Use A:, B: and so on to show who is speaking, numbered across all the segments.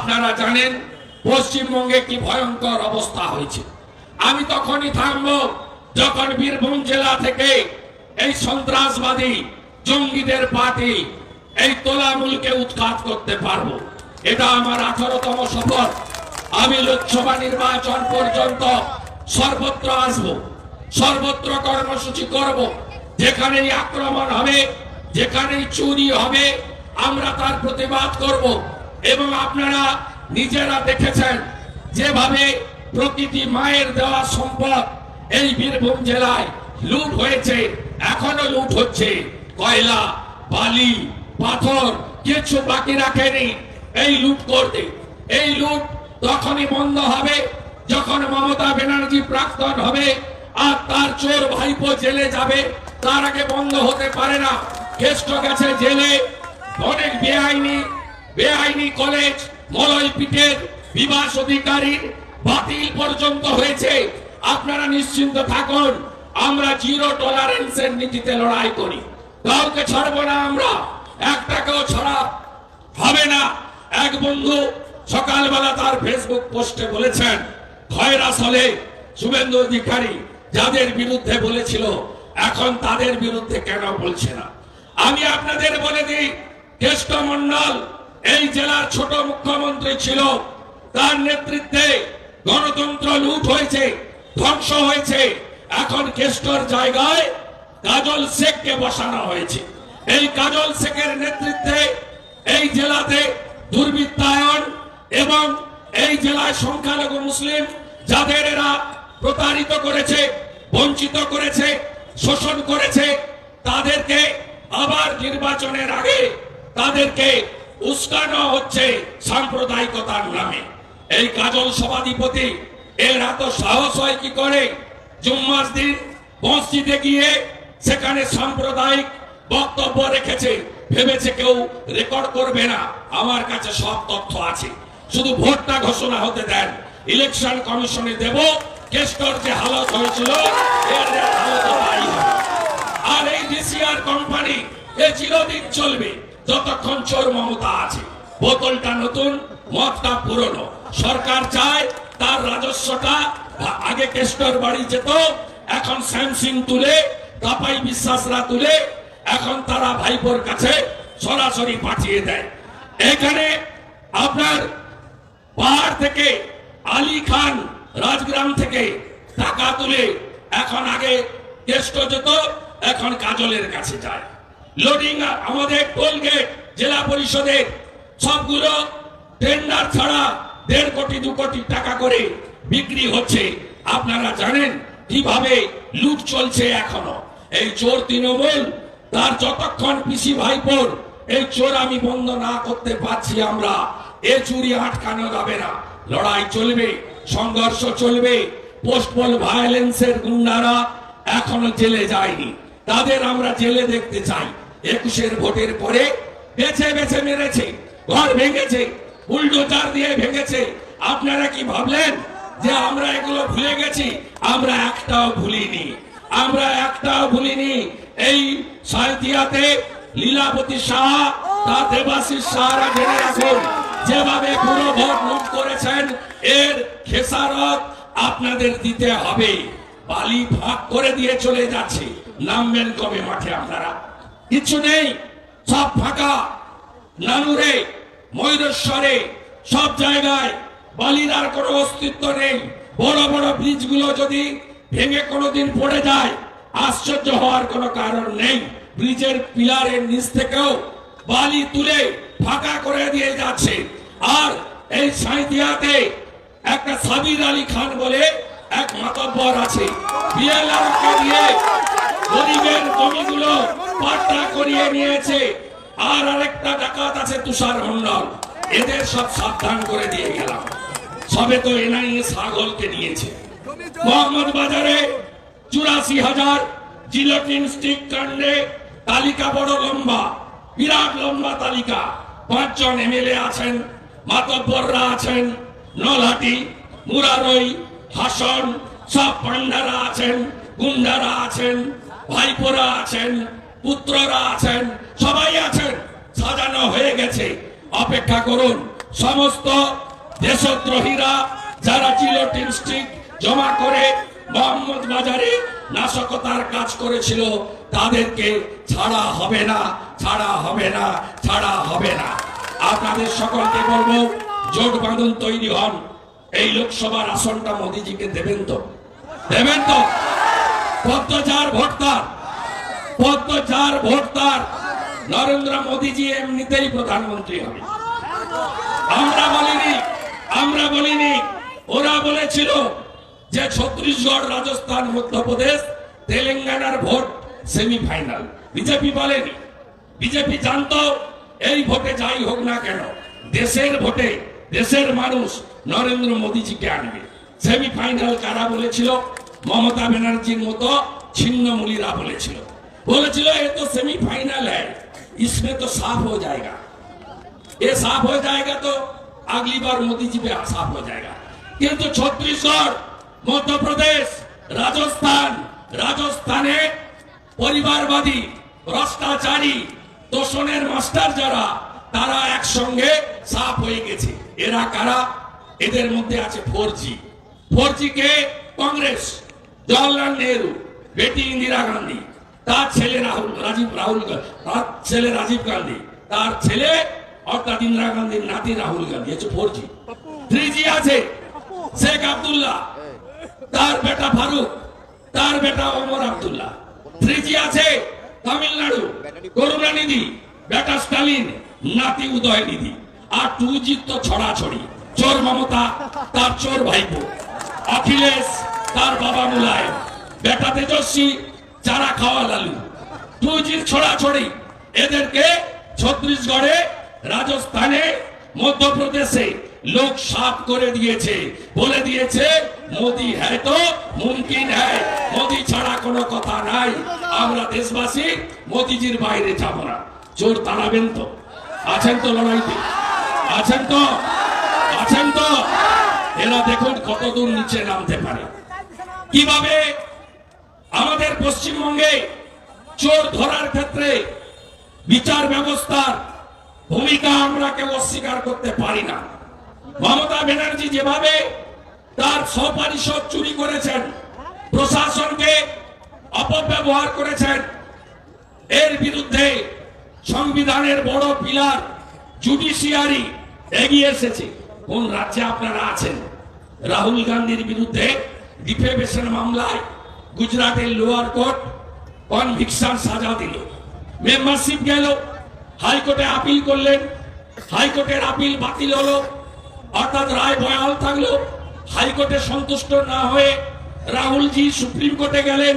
A: আপনারা জানেন পশ্চিমবঙ্গে কি ভয়ঙ্কর অবস্থা হয়েছে। আমি তখনই থামবো যখন বীরভূম জেলা থেকে এই সন্ত্রাসবাদী জঙ্গিদের পার্টি এই তোলামূলকে উৎখাত করতে পারবো। এটা আমার 18তম শপথ। আমি লোকসভা নির্বাচন পর্যন্ত সর্বত্র আসব, সর্বত্র কর্মসূচি করব। যেখানেই আক্রমণ হবে, যেখানেই চুরি হবে, আমরা তার প্রতিবাদ করব। এবং আপনারা নিজেরা দেখেছেন যেভাবে প্রকৃতি মায়ের দেওয়া সম্পদ এই বীরভূম জেলায় লুট হয়েছে, এখনো লুট হচ্ছে। কয়লা, বালি, পাথর কিছু বাকি রাখেনি এই লুট করতে। এই লুট তখনই বন্ধ হবে যখন মমতা ব্যানার্জি প্রাক্তন হবে আর তার চোর ভাইপো জেলে যাবে। তার আগে বন্ধ হতে পারে না। কেষ্ট গেছে জেলে, অনেক বেআইনি কলেজ মলয়পীঠের বিবাস অধিকারীর বাতিল পর্যন্ত হয়েছে। আপনারা নিশ্চিন্ত থাকুন, আমরা জিরো টলারেন্সের নীতিতে লড়াই করি। কাউকে ছাড়বো না, আমরা একটাকেও ছাড়া হবে না। এক বন্ধু সকালবেলা তার ফেসবুক পোস্টে বলেছেন, খয়রাস হলে শুভেন্দু অধিকারী যাদের বিরুদ্ধে বলেছিল এখন তাদের বিরুদ্ধে কেন বলছে না। আমি আপনাদের বলে দিই, কেষ্ট মন্ডল এই জেলার ছোট মুখ্যমন্ত্রী ছিল। তার নেতৃত্বে গণতন্ত্র লুট হয়েছে, ধ্বংস হয়েছে। এখন কেষ্টর জায়গায় কাজল শেখকে বসানো হয়েছে। এই কাজল শেখের নেতৃত্বে এই জেলাতে দুর্বৃত্তায়ন এবং এই জেলায় সংখ্যালঘু মুসলিম যাদের এরা প্রতারিত করেছে, বঞ্চিত করেছে, শোষণ করেছে, তাদেরকে আবার নির্বাচনের আগে তাদেরকে উস্কানো হচ্ছে সাম্প্রদায়িকতার নামে। এই কাজল সভাধিপতি এর এত সাহস হয় কি করে জুম্মার দিন মসজিদে গিয়ে সেখানে সাম্প্রদায়িক বক্তব্য রেখেছে। ভেবেছে কেউ রেকর্ড করবে না। আমার কাছে সব তথ্য আছে। শুধু ভোটটা ঘোষণা হতে দেন, ইলেকশন কমিশনে দেব। কেষ্টর যে হালত হয়েছিল এর হালত তাই হবে। আর এই ডিসিআর কোম্পানি এ চিরদিন চলবে যতক্ষণ চোর মমতা আছে। বোতলটা নতুন, মদটা পুরনো। সরকার চায় তার রাজস্বটা আগে কেষ্টর বাড়ি যেত, এখন স্যামসিং তুলে, কাপাই বিশ্বাসরা তুলে এখন তারা ভাইপোর কাছে সরাসরি পাঠিয়ে দেয়। এখানে আপনার পাহাড় থেকে আলী খান রাজগ্রাম থেকে টাকা তুলে এখন আগে কেষ্ট যেত, এখন কাজলের কাছে যায়। লোডিং আমাদের টোল গেট জেলা পরিষদের সবগুলো টেন্ডার ছাড়া 1.5 কোটি 2 কোটি টাকা করে বিক্রি হচ্ছে। আপনারা জানেন কিভাবে লুট চলছে এখনো। এই চোর তৃণমূল তার যতক্ষণ পিসি ভাইপোর এই চোর আমি বন্ধ না করতে পারছি, আমরা এ চুরি আটকানো যাবে না। লড়াই চলবে, সংঘর্ষ চলবে। পোস্টপোল ভায়োলেন্সের গুন্ডারা এখনো জেলে যায়নি, তাদের আমরা জেলে দেখতে চাই। 21-এর ভোটের পরে বেছে বেছে মেরেছে, ঘর ভেঙেছে, বুলডোজার দিয়ে ভেঙেছে। আপনারা কি ভাবলেন যে আমরা এগুলো ভুলে গেছি? আমরা একটাও ভুলিনি, আমরা একটাও ভুলিনি। এই সাঁইথিয়াতে লীলাবতী সাহা, তার দেবাশিস সাহারা জেনে রাখুন, যেভাবে পুরো ভোট লুট করেছেন এর খেসারত আপনাদের দিতে হবে। বালি ভাগ করে দিয়ে চলে যাচ্ছে, নামবেন কবে মাঠে? আপনারা কিছু নেই, সব ফাঁকা। নানুরে, ময়ূরেশ্বরে সব জায়গায় বালির আর কোনো অস্তিত্ব নেই। বড় বড় ব্রিজগুলো যদি ভেঙে কোনোদিন পড়ে যায় আশ্চর্য হওয়ার কোনো কারণ নেই। ব্রিজের পিলারের নিচ থেকেও বালি তুলে ফাঁকা করে দিয়ে যাচ্ছে। আর এই সাঁইথিয়াতে একটা সাবির আলী খান বলে এক মাতব্বর আছে, বিএলআরকে দিয়ে গরিবের জমিগুলো পাট্টা করিয়ে নিয়েছে। আর আরেকটা ডাকাত আছে তুষার মন্ডল, এদের সব সাবধান করে দিয়ে গেলাম। সবে তো এনআইএ ছাগলকে নিয়েছে। মোহাম্মদ বাজারে 84,000 জিলোটিন স্টিক কাণ্ডে তালিকা বড় লম্বা, বিরাট লম্বা তালিকা। 5 জন এমএলএ আছেন, মাতব্বররা আছেন, নলহাটি, মুরারই, হাসন, সব পান্ডারা আছেন, গুন্ডারা আছেন, ভাইপোরা আছেন, পুত্ররা আছেন, সবাই আছেন। সাজানো হয়ে গেছে, অপেক্ষা করুন। সমস্ত দেশদ্রোহীরা যারা জিলোটিন স্টিক জমা করে মোহাম্মদ বাজারে নাশকতার কাজ করেছিল তাদেরকে ছাড়া হবে না, ছাড়া হবে না, ছাড়া হবে না। আপনাদের সকলকে বলবো, জোট বাঁধন তৈরি হন। এই লোকসভার আসনটা মোদিজিকে দেবেন তো? দেবেন তো? পদ্মচার ভোটদার, পদ্মচার ভোটদার নরেন্দ্র মোদিজি এমনিতেই প্রধানমন্ত্রী হবে। আমরা বলিনি, ওরা বলেছিল যে ছত্তিশগড়, রাজস্থান, মধ্যপ্রদেশ, তেলেঙ্গানার ভোট সেমিফাইনাল। বিজেপি বলেনি। বিজেপি জানতো এই ভোটে যাই হোক না কেন দেশের ভোটে দেশের মানুষ নরেন্দ্র মোদিজিকে আনবে। সেমিফাইনাল কারা বলেছিল? মমতা ব্যানার্জির মতো ছিন্নমূলীরা বলেছিল। এ তো সেমিফাইনাল है, इसमें तो साफ हो जाएगा, ये साफ हो जाएगा तो अगली बार मोदी जी पे साफ हो जाएगा। কিন্তু ছত্তিশগড়, মধ্যপ্রদেশ, রাজস্থানে পরিবারবাদী, ভ্রষ্টাচারী, তোষণের মাস্টার যারা, তারা একসঙ্গে সাফ হয়ে গেছে। এরা কারা? এদের মধ্যে আছে 4G কে কংগ্রেস, জওয়াহরলাল নেহরু, বেটি ইন্দিরা গান্ধী, তার ছেলে তার ছেলে রাজীব গান্ধী, তার ছেলে অর্থাৎ ইন্দিরা গান্ধীর নাতি রাহুল গান্ধী, হচ্ছে 4G। 3G আছে শেখ আব্দুল্লাহ, তার বেটা ফারুক, তার বেটা ওমর আব্দুল্লাহ। 3G আছে তামিলনাড়ু, করুণানিধি, বেটা স্টালিন, নাতি উদয়নিধি। আর 2G তো ছড়াছড়ি, চোর মমতা, তার চোর ভাইপো অখিলেশ, তার বাবা মুলায়ম, বেটা তেজস্বী, চারা খাওয়া লালু। 2G ছড়াছড়ি। এদেরকে ছত্তিশগড়ে, রাজস্থানে, মধ্যপ্রদেশে লোক সাফ করে দিয়েছে, বলে দিয়েছে মোদি হ্যায় তো মুমকিন হ্যায়, মোদি ছাড়া কোনো কথা নাই। আমরা দেশবাসী মোদিজির বাইরে যাব না। জোর তাড়াবেন তো? আছেন তো লড়াইতে? আছেন তো? আছেন তো? এরা দেখুন কতদূর নিচে নামতে পারে। কিভাবে আমাদের পশ্চিমবঙ্গে চোর ধরার ক্ষেত্রে বিচার ব্যবস্থার ভূমিকা আমরা কেউ অস্বীকার করতে পারি না। মমতা ব্যানার্জি যেভাবে তার সপারিষদ চুরি করেছেন, প্রশাসনকে অপব্যবহার করেছেন, এর বিরুদ্ধে সংবিধানের বড় পিলার জুডিশিয়ারি এগিয়ে এসেছে। কোন রাজ্যে আপনারা আছেন? রাহুল গান্ধীর বিরুদ্ধে ডিফেমেশন মামলায় গুজরাটের লোয়ার কোর্ট কনভিকশন সাজা দিল, মেম্বারশিপ গেল, হাইকোর্টে আপিল করলেন, হাইকোর্টের আপিল বাতিল হলো, অর্থাৎ রায় বহাল থাকলো। হাইকোর্টে সন্তুষ্ট না হয়ে রাহুলজি সুপ্রিম কোর্টে গেলেন,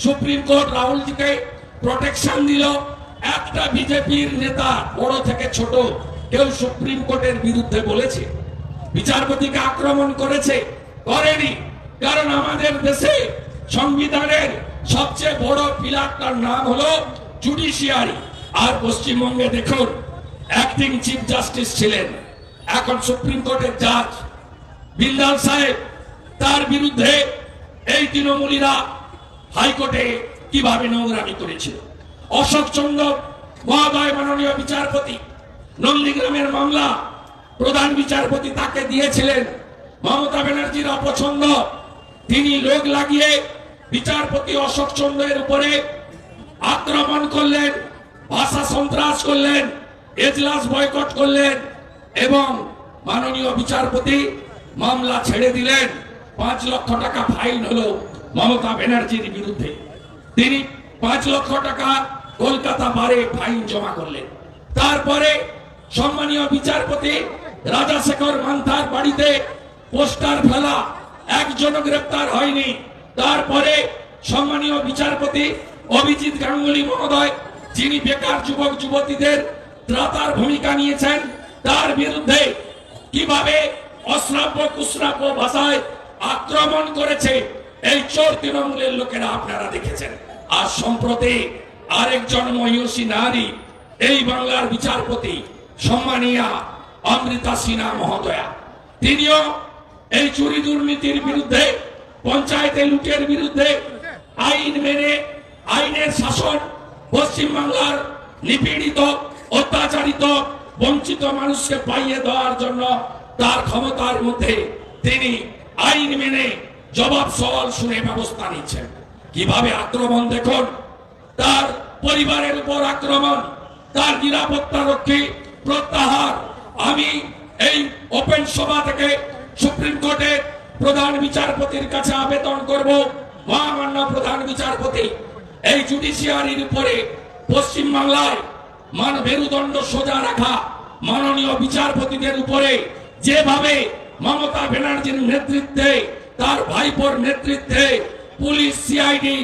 A: সুপ্রিম কোর্ট রাহুলজিকে প্রোটেকশন দিল। একটা বিজেপির নেতা, বড় থেকে ছোট, কেউ সুপ্রিম কোর্টের বিরুদ্ধে বলেছে? বিচারপতিকে আক্রমণ করেছে? করেনি। কারণ আমাদের দেশে সংবিধানের সবচেয়ে বড় পিলারটার নাম হলো জুডিশিয়ারি। আর পশ্চিমবঙ্গে দেখুন, অ্যাক্টিং চিফ জাস্টিস ছিলেন, এখন সুপ্রিম কোর্টের জাজ বিল্লাল সাহেব, তার বিরুদ্ধে এই তৃণমূলীরা হাইকোর্টে কিভাবে নোংরামি করেছিল। অশোক চন্দ্র মহোদয়, মাননীয় বিচারপতি, নন্দীগ্রামের মামলা প্রধান বিচারপতি তাকে দিয়েছিলেন। মমতা ব্যানার্জির অপছন্দ, তিনি লোক লাগিয়ে বিচারপতি অশোক চন্দ্রের উপরে আক্রমণ করলেন, ভাষা সন্ত্রাস করলেন, এজলাস বয়কট করলেন এবং মাননীয় বিচারপতি মামলা ছেড়ে দিলেন। 5 লক্ষ টাকা ফাইন হলো মমতা ব্যানার্জির বিরুদ্ধে। তিনি 5 লক্ষ টাকা কলকাতা বারে ফাইন জমা করলেন। তারপরে সম্মানীয় বিচারপতি রাজাশেখর মান্থার বাড়িতে পোস্টার ফেলা, একজনও গ্রেপ্তার হয়নি। তারপরে সম্মানীয় বিচারপতি অভিজিৎ গাঙ্গুলি মহোদয়, যিনি বেকার যুবক যুবতীদের ত্রাতার ভূমিকা নিয়েছেন, তার বিরুদ্ধে কিভাবে অশ্রাব্য কুশ্রাব্য ভাষায় আক্রমণ করেছে এই চোর তৃণমূলের লোকেরা আপনারা দেখেছেন। আর সম্প্রতি আরেকজন মহিষী নারী, এই বাংলার বিচারপতি সম্মানীয়া অমৃতা সিনহা মহোদয়া, তিনিও এই চুরি দুর্নীতির বিরুদ্ধে, পঞ্চায়েতে লুটের বিরুদ্ধে আইন মেনে, আইনের শাসন, পশ্চিমবাংলার নিপীড়িত, অত্যাচারিত বঞ্চিত মানুষকে পাইয়ে দেওয়ার জন্য তার ক্ষমতার মধ্যে তিনি আইন মেনে জবাব সওয়াল শুনে ব্যবস্থা নিচ্ছেন। কিভাবে আক্রমণ দেখুন, তার পরিবারের উপর আক্রমণ, তার নিরাপত্তা রক্ষী প্রত্যাহার। আমি এই ওপেন সভা থেকে সুপ্রিম কোর্টের প্রধান বিচারপতির কাছে আবেদন করব, মহামান্য প্রধান বিচারপতি, এই জুডিশিয়ারির উপরে পশ্চিম বাংলায় মেরুদণ্ড সোজা রাখা মাননীয় বিচারপতিদের উপরে যেভাবে মমতা ব্যানার্জির নেতৃত্বে, তার ভাইপোর নেতৃত্বে পুলিশ, সিআইডি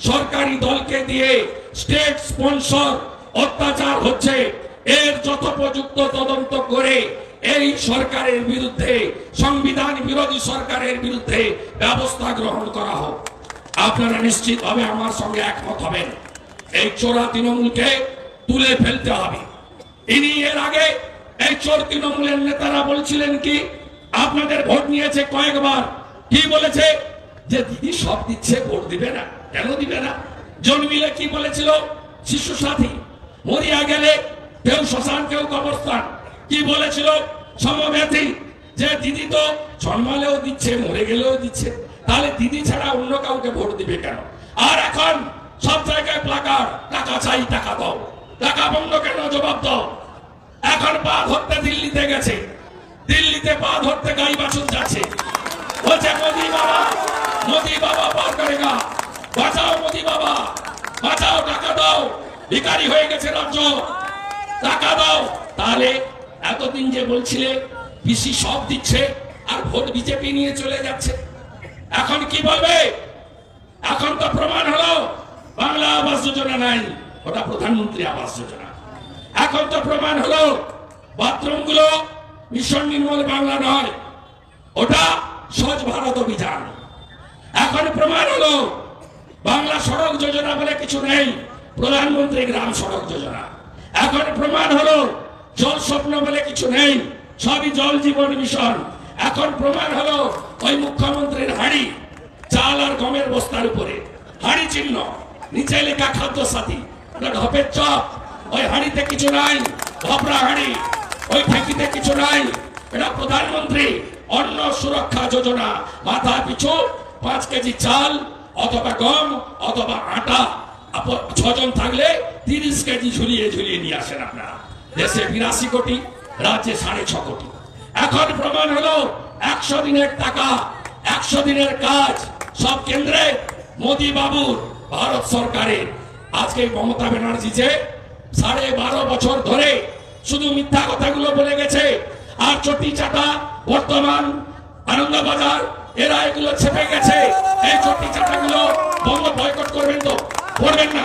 A: সরকারি দলকে দিয়ে স্টেট স্পন্সর অত্যাচার হচ্ছে, এর যথোপযুক্ত তদন্ত করে এই সরকারের বিরুদ্ধে, সংবিধান বিরোধী সরকারের বিরুদ্ধে ব্যবস্থা গ্রহণ করা হোক। আপনারা নিশ্চিতভাবে আমার সঙ্গে একমত হবেন, এই চোরা তৃণমূলকে তুলে ফেলতে হবে। ইনি এর আগে এই চোর তৃণমূলের নেতারা বলছিলেন কি, আপনাদের ভোট নিয়েছে কয়েকবার, কি বলেছে যে দিদি সব দিচ্ছে, ভোট দিবে না। কেন দিবে না? জন্মিলে কি বলেছিল, শিশু সাথী, মরিয়া গেলে কেউ শ্মশান কেউ কবরস্থান, কি বলেছিল সমব্যথী, যে দিদি তো জন্মালেও দিচ্ছে, মরে গেলেও দিচ্ছে, তাহলে দিদি ছাড়া অন্য কাউকে ভোট দিবে কেন? আর এখন সব জায়গায় প্লাকার্ড, টাকা চাই, টাকা দাও, টাকা বন্ধ কেন, জবাব দাও। এখন পা ধরতে দিল্লিতে গেছে, দিল্লিতে পা ধরতে গাই বাছুর যাচ্ছে, বলছে মোদি বাবা, মোদি বাবা পার করেগা, বাঁচাও মোদি বাবা, বাঁচাও, টাকা দাও, ভিখারি হয়ে গেছে রাজ্য, টাকা দাও। তাহলে এতদিন যে বলছিলে পিসি সব দিচ্ছে আর ভোট বিজেপি নিয়ে চলে যাচ্ছে, এখন কি বলবে? এখন তো প্রমাণ হলো বাংলা আবাস যোজনা নাই, ওটা প্রধানমন্ত্রী আবাস যোজনা। এখন তো প্রমাণ হলো বাথরুম গুলো মিশন নির্মল বাংলা নয়, ওটা স্বচ্ছ ভারত অভিযান। এখন প্রমাণ হলো বাংলা সড়ক যোজনা বলে কিছু নেই, প্রধানমন্ত্রী গ্রাম সড়ক যোজনা। এখন প্রমাণ হলো জল স্বপ্ন বলে কিছু নেই, সবই জল জীবন মিশন। এখন প্রমাণ হলো ওই মুখ্যমন্ত্রীর হাড়ি, চাল আর গমের বস্তার উপরে হাড়ি চিহ্ন, নিচে লেখা খাদ্য সাথী, ঢপের চপ, ওই হাড়িতে কিছু নাই, ধপরা হাড়ি, ওই ঠেকিতে কিছু নাই। এটা প্রধানমন্ত্রী অন্ন সুরক্ষা যোজনা, মাথা পিছু 5 কেজি চাল অথবা গম অথবা আটা, 6 জন থাকলে 30 কেজি ঝুলিয়ে ঝুলিয়ে নিয়ে আসেন আপনারা। দেশে 82 কোটি, রাজ্যে 6.5 কোটি। এখন প্রমাণ হলো 100 দিনের টাকা, 100 দিনের কাজ সব কেন্দ্রে মোদি বাবুর, ভারত সরকারের। আজকে মমতা ব্যানার্জি যে 12.5 বছর ধরে শুধু মিথ্যা কথাগুলো বলে গেছে, আর চটি চাটা বর্তমান আনন্দবাজার এরা এগুলো ছেপে গেছে। এই চটি চাটাগুলো বন্ধ, বয়কট করবেন তো? করবেন না?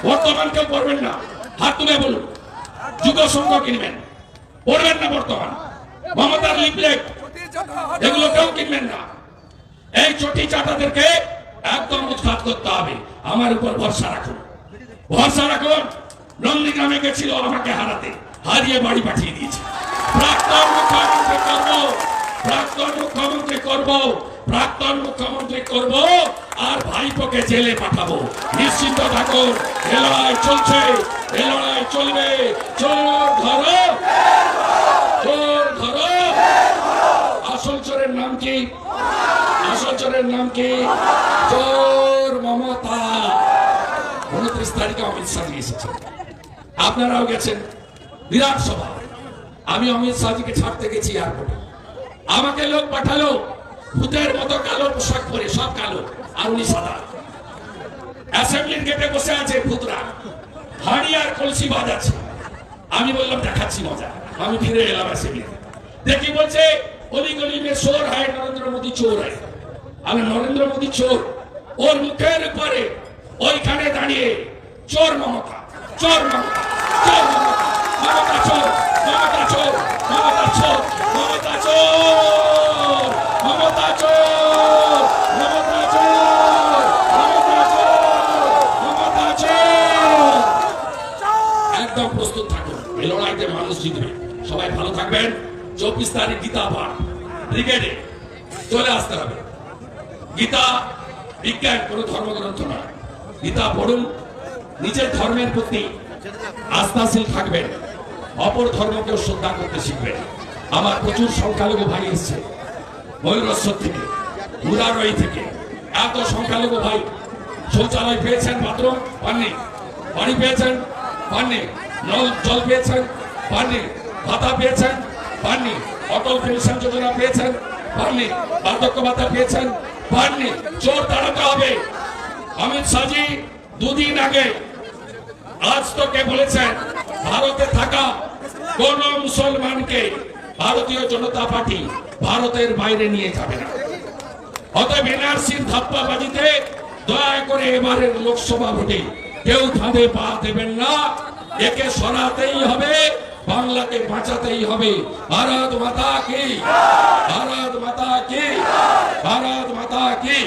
A: বর্তমান কেউ করবেন না? হাত তুলে বলুন। যুব সংঘ কিনবেন, করবেন না? বর্তমান মমতার লিফলেট এগুলো কেউ কিনবেন না। এই চটি চাটাদেরকে একদম উৎখাত করতে হবে। আমার উপর ভরসা রাখুন, ভরসা রাখুন। নন্দীগ্রামে গেছিল আমাকে হারাতে, হারিয়ে বাড়ি পাঠিয়ে দিয়েছে। প্রাক্তন মুখ্যমন্ত্রী করব, প্রাক্তন মুখ্যমন্ত্রী করব, প্রাক্তন মুখ্যমন্ত্রী করব, আর ভাইপোকে জেলে পাঠাবো। নিশ্চিন্ত থাকুন, এ লড়াই চলছে, এ লড়াই চলবে। চোর ধরো, চোর ধরো। আসল চোরের নাম কি? আসল চোরের নাম কি? চোর মমতা। 29 তারিখে অমিত শাহ এসেছেন, আপনারাও গেছেন, বিরাট সভা। আমি অমিত শাহজিকে ছাড়তে গেছি এয়ারপোর্টে, আমাকে লোক পাঠালো ভূতের মতো কালো পোশাক পরে, সব কালো আর উনি সাদা। অ্যাসেম্বলির গেটে বসে আছে ভূতরা, হাড়ি আর কলসি বাজাচ্ছে। আমি বললাম দেখাচ্ছি মজা। আমি ফিরে এলাম অ্যাসেম্বলিতে, দেখি বলছে অলি গলি মে চোর হয়, নরেন্দ্র মোদী চোর হয়। আমি নরেন্দ্র মোদী চোর, ওর মুখের উপরে ওইখানে দাঁড়িয়ে চোর মমতা, চোর মমতা, চোর মমতা, মমতা চোর, মমতা চোর, মমতা চোর, মমতা চোর, মমতা চোর, মমতা চোর, মমতা চোর, মমতা চোর। একদম প্রস্তুত থাকুন, এই লড়াইতে মানুষ জিতবে। সবাই ভালো থাকবেন। 24 তারিখ গীতা পাঠ ব্রিগেডে চলে আসতে হবে। গীতা বিজ্ঞান, কোন ধর্মগ্রন্থ নয়। গীতা পড়ুন, নিজের ধর্মের প্রতি আস্থাশীল থাকবেন। অপর ধর্মকেও শ্রদ্ধা করতে শিখবে। আমার প্রচুর সংখ্যালঘু ভাই এসছে ময়ূরেশ্বর থেকে, মুরারই থেকে, এত সংখ্যালঘু ভাই। শৌচালয় পেয়েছেন, বাথরুম পাননি, পানি পেয়েছেন পাননি, নল জল পেয়েছেন পাননি, ভাতা পেয়েছেন পাননি, অটল পেনশন যোজনা পেয়েছেন পাননি, বার্ধক্য ভাতা পেয়েছেন পাননি। চোর তাড়াতে হবে। অমিত শাহজি দুদিন আগে আজ তোকে বলেছেন ভারতে থাকা কোন মুসলমানকে ভারতীয় জনতা পার্টি ভারতের বাইরে নিয়ে যাবে না। অতএব এনআরসির ধাপ্পাবাজিতে দয়া করে এবারের লোকসভা ভোটে কেউ ফাঁদে পা দেবেন না। একে সরাতেই হবে, বাংলাকে বাঁচাতেই হবে। ভারত মাতা কি, ভারত মাতা কি, ভারত মাতা কি।